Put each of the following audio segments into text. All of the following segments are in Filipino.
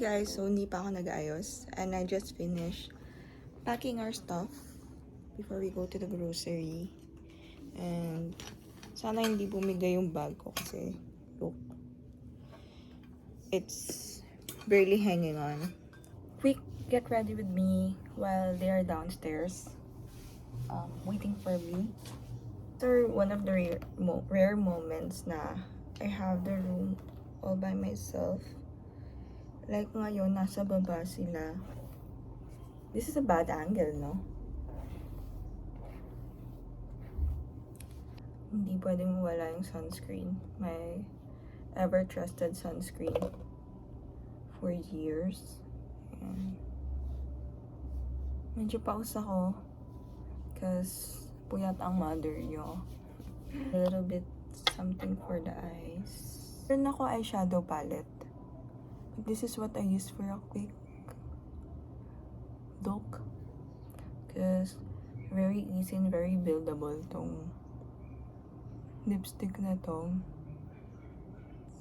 Guys, so hindi pa ako nag-ayos and I just finished packing our stuff before we go to the grocery. And sana hindi bumigay yung bag ko kasi look, it's barely hanging on. Quick, get ready with me while they are downstairs waiting for me. After one of the rare moments na I have the room all by myself. Like ngayon, nasa baba sila. This is a bad angle, no? Hindi pwedeng mawala yung sunscreen. My ever-trusted sunscreen for years. Ayan. Medyo paus ako because puyat ang mother nyo. A little bit something for the eyes. Meron ako eyeshadow palette. This is what I use for a quick look because very easy and very buildable tong lipstick na to.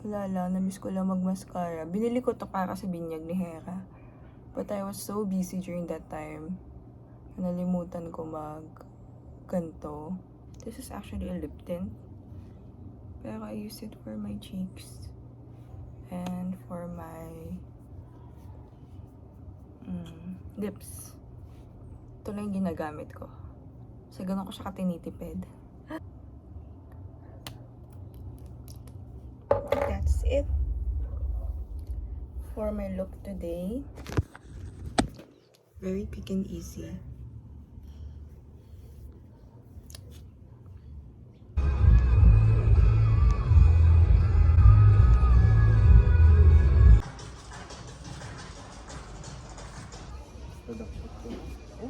Wala lang, namiss ko lang mag-mascara. Binili ko to para sa binyag ni Hera. But I was so busy during that time. Nalimutan ko ganto. This is actually a lip tint. Pero I use it for my cheeks. And for my lips. Ito lang yung ginagamit ko. So, ganun ko siya katinitipid. That's it for my look today. Very quick and easy.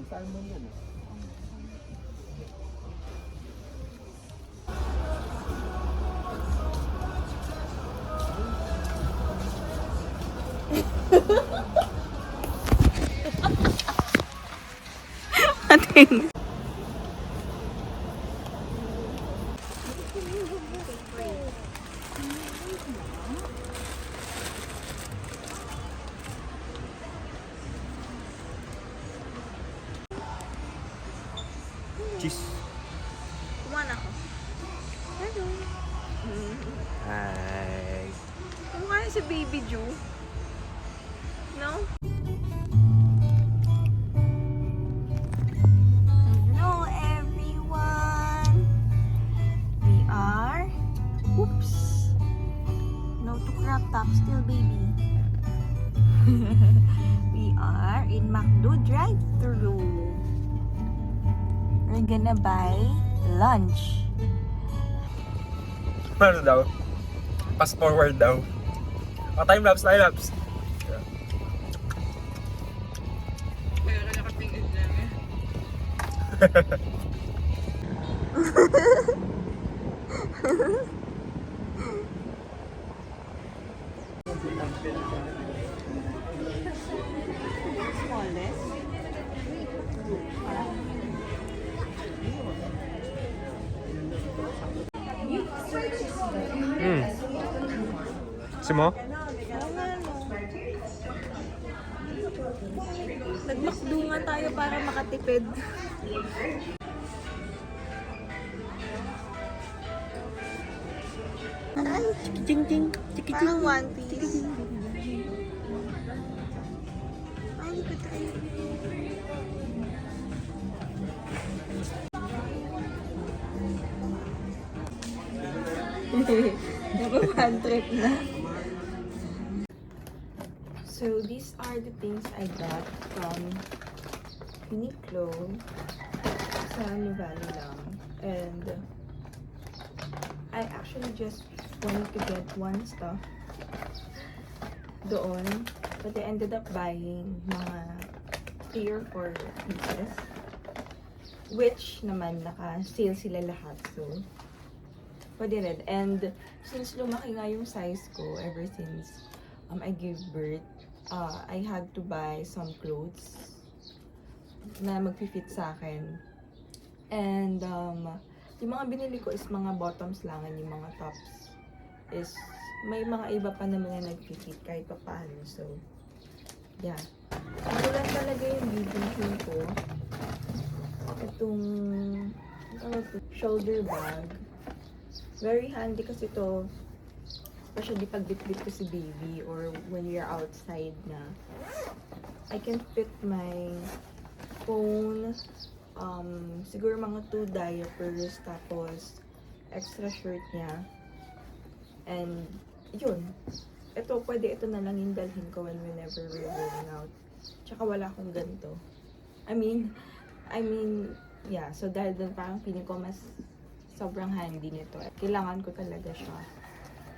Salmon yan eh. Ating Cheese. kumana ako. Hello. Hi. Kumukha si Baby Ju. No? Hello everyone. We are oops. No to crop top still baby. We are in McDo drive-thru. We're gonna buy lunch. Ano daw? Fast forward daw. Time lapse, time lapse. Kaya ka nakatingin lang eh. Smallest. Simo? Nagmakdo nga tayo para makatipid. Ay, chiki-ching-ching. Parang One Piece. Ay, hindi ko tayo. Naka-one trip na. So, these are the things I got from Uniqlo sa Nuvali lang. And I actually just wanted to get one stuff doon. But I ended up buying mga 3 or 4 pieces. Which naman naka-sale sila lahat. So, pwede rin. And since lumaki nga yung size ko ever since I gave birth, I had to buy some clothes na mag-fit sa akin. And yung mga binili ko is mga bottoms lang, and yung mga tops is may mga iba pa naman na nag-fit kahit pa paano. So Yeah. Ito lang talaga yung bibilhin ko. Itong shoulder bag. Very handy kasi to. Especially pag bitbit ko si baby or when you're outside na. I can fit my phone, siguro mga 2 diapers, tapos extra shirt niya. And yun. Ito, pwede ito na lang yung dalhin ko whenever we're going out. Tsaka wala akong ganito. I mean, yeah. So dahil doon parang feeling ko mas sobrang handy nito. Kailangan ko talaga siya.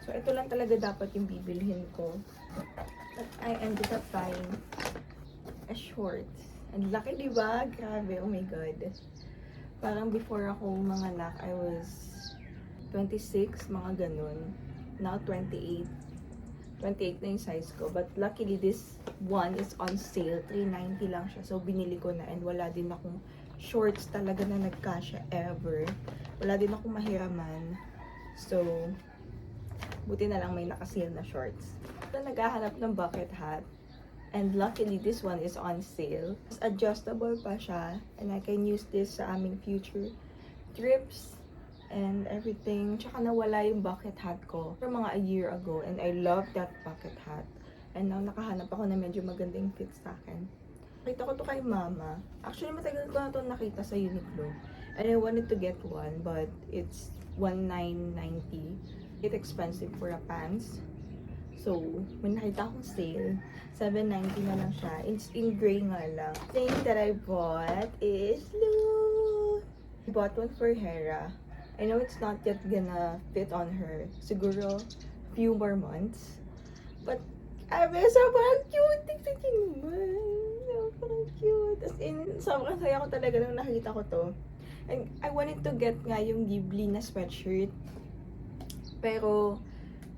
So ito lang talaga dapat yung bibilhin ko. But I ended up buying a shorts. And lucky, di ba? Grabe, oh my God. Parang before ako manganak, I was 26, mga ganun. Now 28. 28 na yung size ko. But luckily, this one is on sale. $390 lang siya. So, binili ko na. And wala din akong shorts talaga na nagkasya ever. Wala din akong mahiraman. So, buti na lang may nakasale na shorts. So, naghahanap ng bucket hat. And luckily, this one is on sale. It's adjustable pa siya. And I can use this sa aming future trips and everything. Tsaka nawala yung bucket hat ko for mga a year ago. And I love that bucket hat. And now, nakahanap ako na medyo magandang fit sa akin. Nakita ko to kay mama. Actually, matagal ko na to nakita sa Uniqlo. And I wanted to get one, but it's $19.90. It's expensive for a pants. So, when nakita akong sale, $7.90 na lang siya. It's in gray nga lang. Thing that I bought is blue. I bought one for Hera. I know it's not yet gonna fit on her. Siguro, few more months. But, sobrang cute. Tingnan naman. Sobrang cute. As in, sobrang saya ko talaga nung nakita ko to. And I wanted to get nga yung Ghibli na sweatshirt. Pero,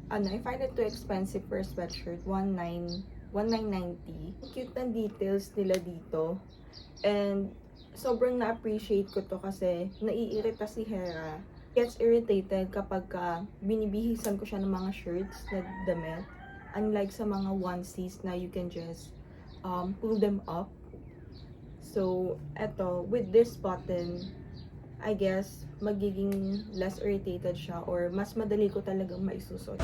I find it too expensive for a sweatshirt. $19.90. Cute na details nila dito. And, sobrang na-appreciate ko to kasi naiirita si Hera. Gets irritated kapag binibihisan ko siya ng mga shirts na damit. Unlike sa mga onesies na you can just pull them up. So, eto, with this button, I guess, magiging less irritated siya or mas madali ko talagang maisusot.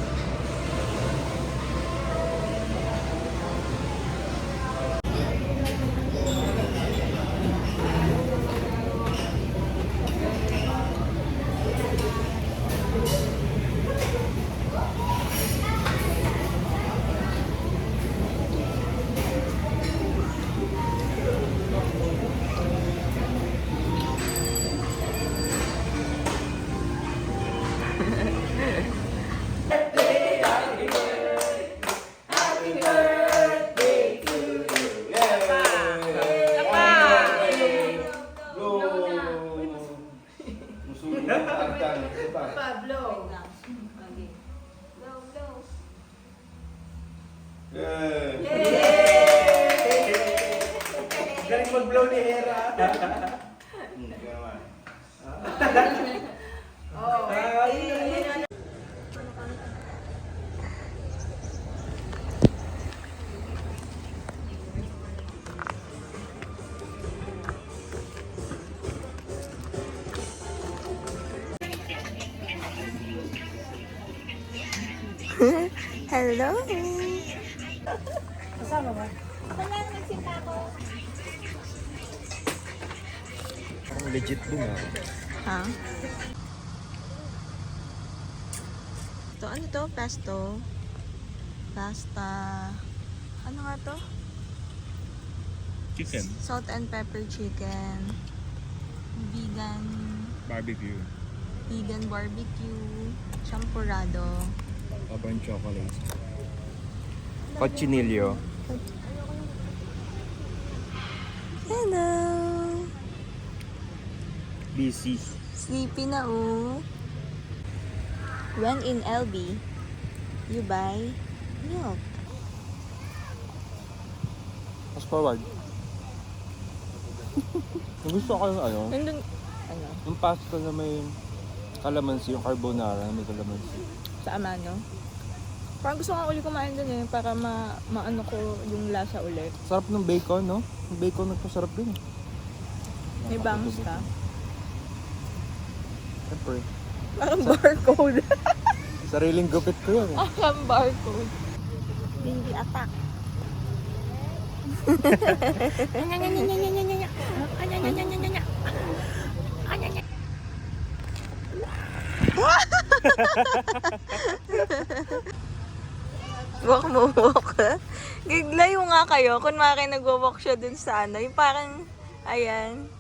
Pablo. Galing mag-blow ni Hera. Hello! Kasama ba? Wala, nagsinta ako. Parang legit din Ha? Ito, ano to? Pesto? Pasta. Ano nga to? Chicken. Salt and pepper chicken. Vegan. Barbecue. Vegan barbecue. Champurrado. Open chocolate. Cochinillo. Hello! BC. Sleepy na oh. When in LB, you buy milk. Fast forward. Gusto ko yung ano, Nandun, ano? yung pasta na may kalamansi, yung carbonara na may kalamansi. Sa Amano? Parang gusto ko ulit kumain dun eh, para maano ko yung lasa ulit. Sarap ng bacon, no? Yung bacon nagpasarap din. May bangs ka. Siyempre. Parang barcode. Sariling gupit ko yun. Parang barcode. Baby attack. Walk mo, walk. Giglayo nga kayo. Kunwari nagwa-walk siya dun sa ano. Yung parang, ayan.